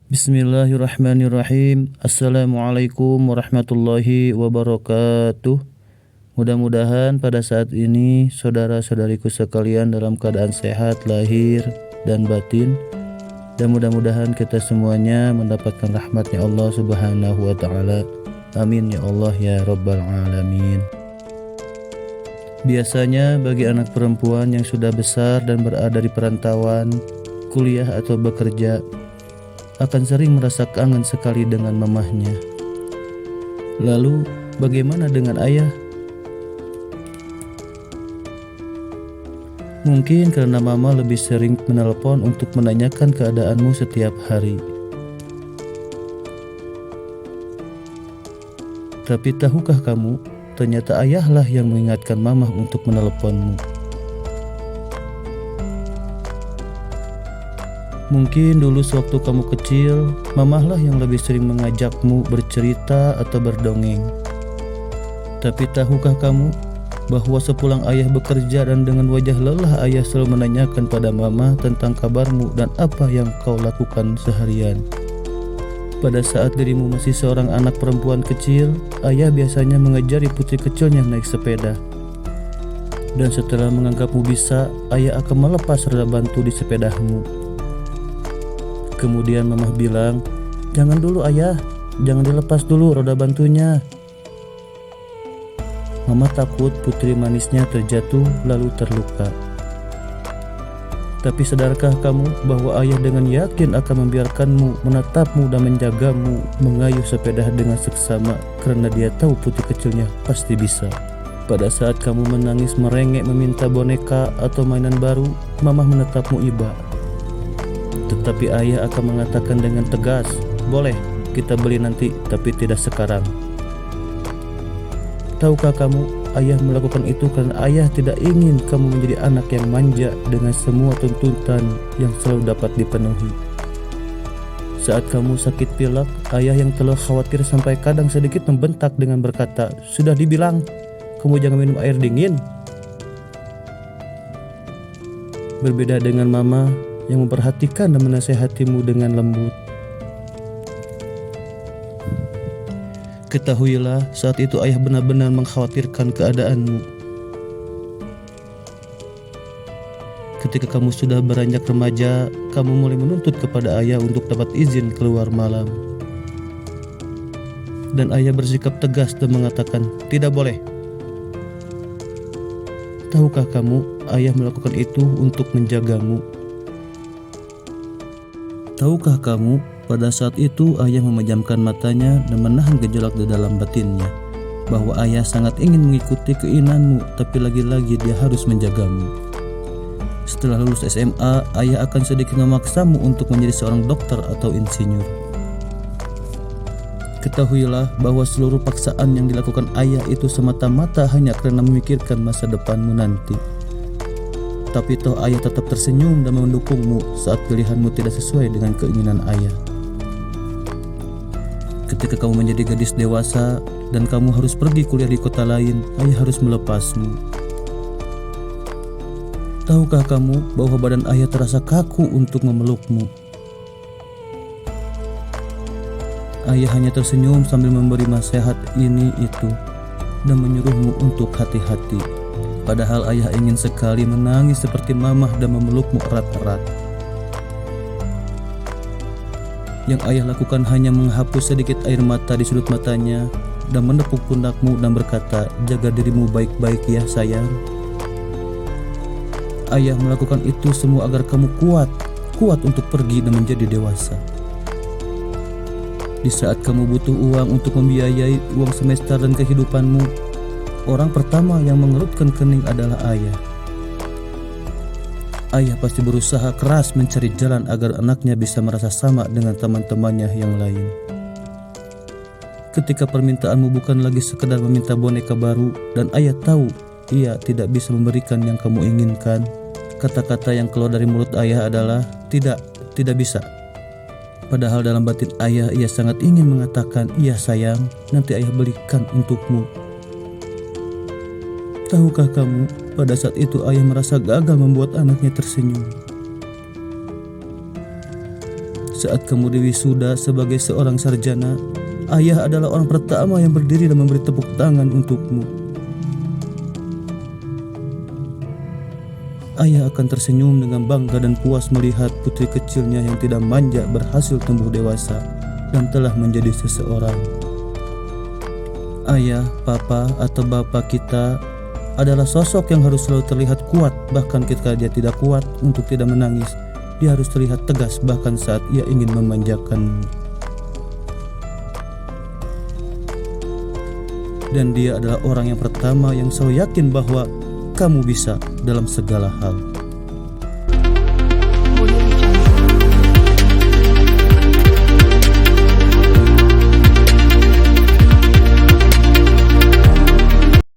Bismillahirrahmanirrahim. Assalamualaikum warahmatullahi wabarakatuh. Mudah-mudahan pada saat ini saudara-saudariku sekalian dalam keadaan sehat lahir dan batin, dan mudah-mudahan kita semuanya mendapatkan rahmatnya Allah Subhanahu wa ta'ala. Amin ya Allah ya Rabbal Alamin. Biasanya bagi anak perempuan yang sudah besar dan berada di perantauan, kuliah atau bekerja, akan sering merasa kangen sekali dengan mamahnya. Lalu bagaimana dengan ayah? Mungkin karena mama lebih sering menelpon untuk menanyakan keadaanmu setiap hari. Tapi tahukah kamu, ternyata ayahlah yang mengingatkan mamah untuk menelponmu. Mungkin dulu sewaktu kamu kecil, mamahlah yang lebih sering mengajakmu bercerita atau berdongeng. Tapi tahukah kamu bahwa sepulang ayah bekerja dan dengan wajah lelah ayah selalu menanyakan pada mama tentang kabarmu dan apa yang kau lakukan seharian. Pada saat dirimu masih seorang anak perempuan kecil, ayah biasanya mengajari putri kecilnya naik sepeda. Dan setelah menganggapmu bisa, ayah akan melepas roda bantu di sepedamu. Kemudian mamah bilang, "Jangan dulu ayah, jangan dilepas dulu roda bantunya." Mama takut putri manisnya terjatuh lalu terluka. Tapi sadarkah kamu bahwa ayah dengan yakin akan membiarkanmu, menatapmu dan menjagamu mengayuh sepeda dengan seksama karena dia tahu putri kecilnya pasti bisa. Pada saat kamu menangis merengek meminta boneka atau mainan baru, mamah menatapmu iba. Tetapi ayah akan mengatakan dengan tegas, "Boleh, kita beli nanti, tapi tidak sekarang." Tahukah kamu, ayah melakukan itu karena ayah tidak ingin kamu menjadi anak yang manja dengan semua tuntutan yang selalu dapat dipenuhi. Saat kamu sakit pilek, ayah yang terlalu khawatir sampai kadang sedikit membentak dengan berkata, "Sudah dibilang, kamu jangan minum air dingin." Berbeda dengan mama yang memperhatikan dan menasehatimu dengan lembut. Ketahuilah, saat itu ayah benar-benar mengkhawatirkan keadaanmu. Ketika kamu sudah beranjak remaja, kamu mulai menuntut kepada ayah untuk dapat izin keluar malam. Dan ayah bersikap tegas dan mengatakan, "Tidak boleh." Tahukah kamu, ayah melakukan itu untuk menjagamu. Tahukah kamu, pada saat itu ayah memejamkan matanya dan menahan gejolak di dalam batinnya, bahwa ayah sangat ingin mengikuti keinginanmu, tapi lagi-lagi dia harus menjagamu. Setelah lulus SMA, ayah akan sedikit memaksamu untuk menjadi seorang dokter atau insinyur. Ketahuilah bahwa seluruh paksaan yang dilakukan ayah itu semata-mata hanya karena memikirkan masa depanmu nanti. Tapi toh ayah tetap tersenyum dan mendukungmu saat pilihanmu tidak sesuai dengan keinginan ayah. Ketika kamu menjadi gadis dewasa dan kamu harus pergi kuliah di kota lain, ayah harus melepasmu. Tahukah kamu bahwa badan ayah terasa kaku untuk memelukmu? Ayah hanya tersenyum sambil memberi nasihat ini itu dan menyuruhmu untuk hati-hati. Padahal ayah ingin sekali menangis seperti mamah dan memelukmu erat-erat. Yang ayah lakukan hanya menghapus sedikit air mata di sudut matanya dan menepuk pundakmu dan berkata, "Jaga dirimu baik-baik ya sayang." Ayah melakukan itu semua agar kamu kuat untuk pergi dan menjadi dewasa. Di saat kamu butuh uang untuk membiayai uang semester dan kehidupanmu, orang pertama yang mengerutkan kening adalah ayah. Ayah pasti berusaha keras mencari jalan agar anaknya bisa merasa sama dengan teman-temannya yang lain. Ketika permintaanmu bukan lagi sekedar meminta boneka baru dan ayah tahu ia tidak bisa memberikan yang kamu inginkan, kata-kata yang keluar dari mulut ayah adalah tidak bisa. Padahal dalam batin ayah ia sangat ingin mengatakan, "Iya sayang, nanti ayah belikan untukmu." Tahukah kamu, pada saat itu ayah merasa gagal membuat anaknya tersenyum. Saat kamu diwisuda sebagai seorang sarjana, ayah adalah orang pertama yang berdiri dan memberi tepuk tangan untukmu. Ayah akan tersenyum dengan bangga dan puas melihat putri kecilnya yang tidak manja berhasil tumbuh dewasa dan telah menjadi seseorang. Ayah, papa, atau bapak kita adalah sosok yang harus selalu terlihat kuat, bahkan ketika dia tidak kuat untuk tidak menangis. Dia harus terlihat tegas bahkan saat ia ingin memanjakanmu. Dan dia adalah orang yang pertama yang selalu yakin bahwa kamu bisa dalam segala hal.